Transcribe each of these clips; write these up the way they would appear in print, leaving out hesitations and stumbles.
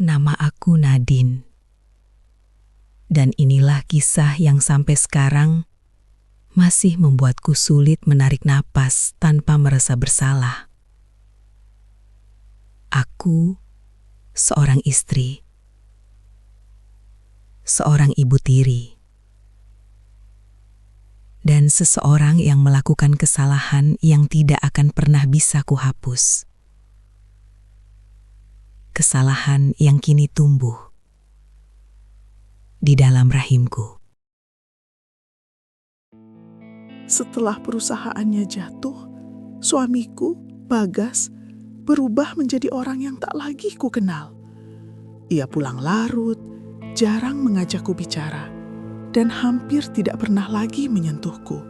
Nama aku Nadine. Dan inilah kisah yang sampai sekarang masih membuatku sulit menarik napas tanpa merasa bersalah. Aku seorang istri, seorang ibu tiri, dan seseorang yang melakukan kesalahan yang tidak akan pernah bisa kuhapus. Kesalahan yang kini tumbuh di dalam rahimku. Setelah perusahaannya jatuh, suamiku, Bagas, berubah menjadi orang yang tak lagi ku kenal. Ia pulang larut, jarang mengajakku bicara, dan hampir tidak pernah lagi menyentuhku.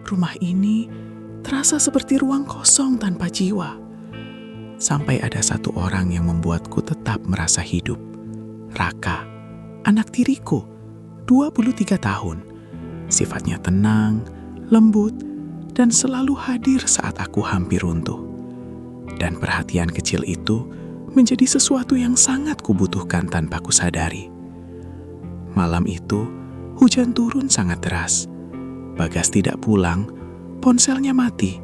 Rumah ini terasa seperti ruang kosong tanpa jiwa. Sampai ada satu orang yang membuatku tetap merasa hidup. Raka, anak tiriku, 23 tahun. Sifatnya tenang, lembut, dan selalu hadir saat aku hampir runtuh. Dan perhatian kecil itu menjadi sesuatu yang sangat kubutuhkan tanpa kusadari. Malam itu, hujan turun sangat deras. Bagas tidak pulang, ponselnya mati.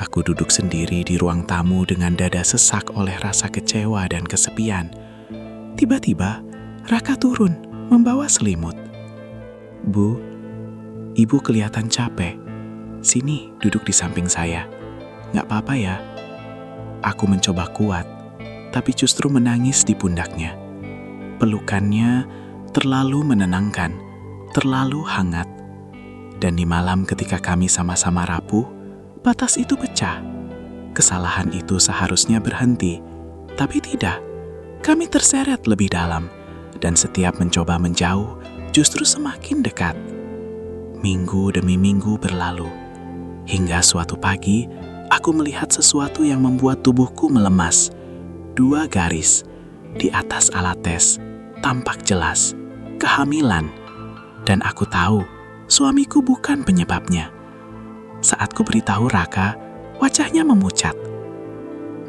Aku duduk sendiri di ruang tamu dengan dada sesak oleh rasa kecewa dan kesepian. Tiba-tiba, Raka turun membawa selimut. "Bu, Ibu kelihatan capek. Sini, duduk di samping saya. Nggak apa-apa ya." Aku mencoba kuat, tapi justru menangis di pundaknya. Pelukannya terlalu menenangkan, terlalu hangat. Dan di malam ketika kami sama-sama rapuh, batas itu pecah. Kesalahan itu seharusnya berhenti, tapi tidak. Kami terseret lebih dalam, dan setiap mencoba menjauh, justru semakin dekat. Minggu demi minggu berlalu, hingga suatu pagi, aku melihat sesuatu yang membuat tubuhku melemas. 2 garis di atas alat tes, tampak jelas, kehamilan. Dan aku tahu, suamiku bukan penyebabnya. Saat ku beritahu Raka, wajahnya memucat.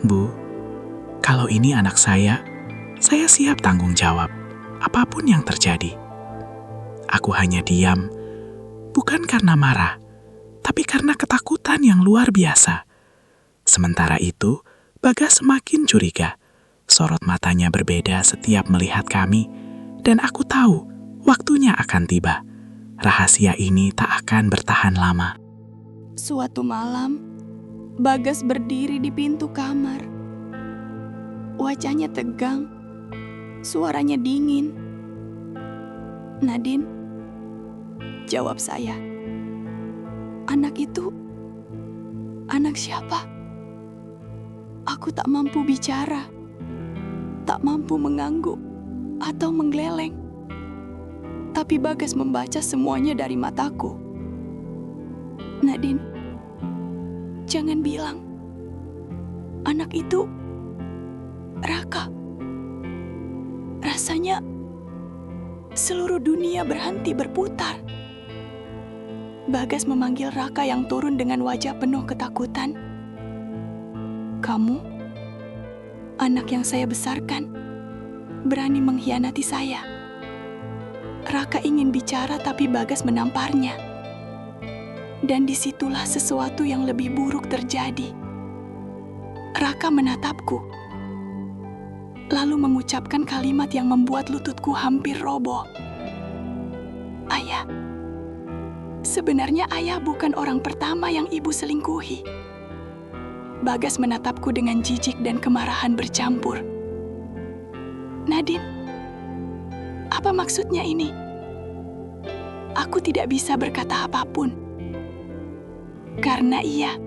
"Bu, kalau ini anak saya siap tanggung jawab, apapun yang terjadi." Aku hanya diam, bukan karena marah, tapi karena ketakutan yang luar biasa. Sementara itu, Bagas semakin curiga. Sorot matanya berbeda setiap melihat kami, dan aku tahu waktunya akan tiba. Rahasia ini tak akan bertahan lama. Suatu malam, Bagas berdiri di pintu kamar. Wajahnya tegang, suaranya dingin. "Nadine," jawab saya. "Anak itu, anak siapa?" Aku tak mampu bicara, tak mampu mengangguk atau menggeleng. Tapi Bagas membaca semuanya dari mataku. "Nadine, jangan bilang anak itu Raka." Rasanya seluruh dunia berhenti berputar. Bagas memanggil Raka yang turun dengan wajah penuh ketakutan. "Kamu, anak yang saya besarkan, berani mengkhianati saya." Raka ingin bicara tapi Bagas menamparnya. Dan disitulah sesuatu yang lebih buruk terjadi. Raka menatapku, lalu mengucapkan kalimat yang membuat lututku hampir roboh. "Ayah, sebenarnya ayah bukan orang pertama yang ibu selingkuhi." Bagas menatapku dengan jijik dan kemarahan bercampur. "Nadine, apa maksudnya ini?" Aku tidak bisa berkata apapun. Karena iya,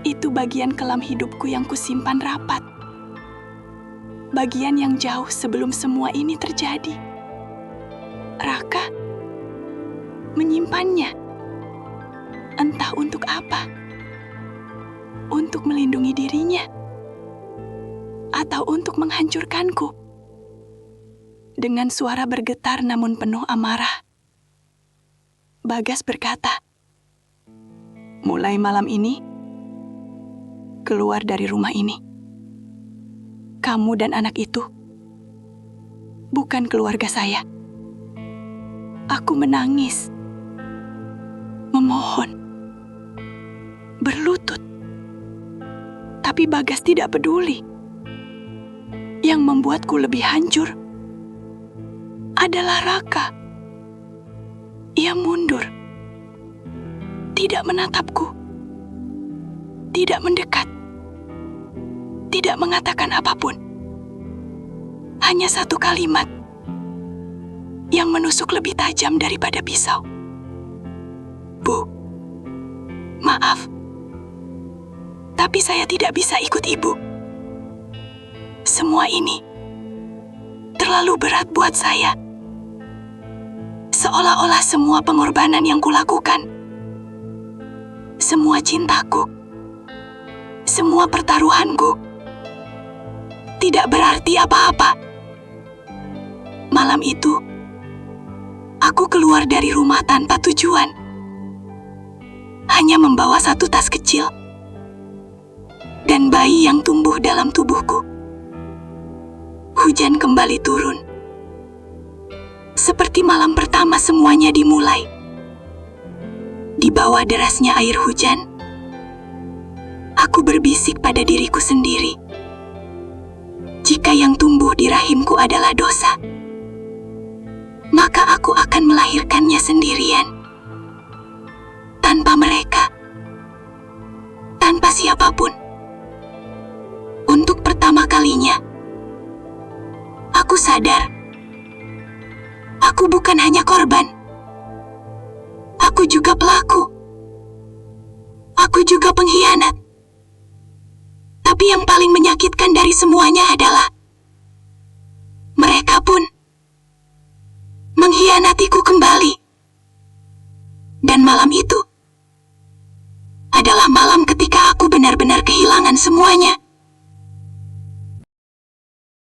itu bagian kelam hidupku yang kusimpan rapat. Bagian yang jauh sebelum semua ini terjadi. Raka menyimpannya. Entah untuk apa. Untuk melindungi dirinya. Atau untuk menghancurkanku. Dengan suara bergetar namun penuh amarah, Bagas berkata, "Mulai malam ini, keluar dari rumah ini. Kamu dan anak itu bukan keluarga saya. Aku menangis, memohon, berlutut. Tapi Bagas tidak peduli. Yang membuatku lebih hancur adalah Raka. Ia mundur, tidak menatapku, tidak mendekat, tidak mengatakan apapun. Hanya satu kalimat yang menusuk lebih tajam daripada pisau. Bu, maaf. Tapi saya tidak bisa ikut ibu. Semua ini terlalu berat buat saya. Seolah-olah semua pengorbanan yang kulakukan, semua cintaku, semua pertaruhanku, tidak berarti apa-apa. Malam itu, aku keluar dari rumah tanpa tujuan. Hanya membawa satu tas kecil dan bayi yang tumbuh dalam tubuhku. Hujan kembali turun. Seperti malam pertama semuanya dimulai. Di bawah derasnya air hujan, aku berbisik pada diriku sendiri. Jika yang tumbuh di rahimku adalah dosa, maka aku akan melahirkannya sendirian. Tanpa mereka, tanpa siapapun. Untuk pertama kalinya, aku sadar, aku bukan hanya korban. Aku juga pelaku. Aku juga pengkhianat. Tapi yang paling menyakitkan dari semuanya adalah mereka pun mengkhianatiku kembali. Dan malam itu adalah malam ketika aku benar-benar kehilangan semuanya.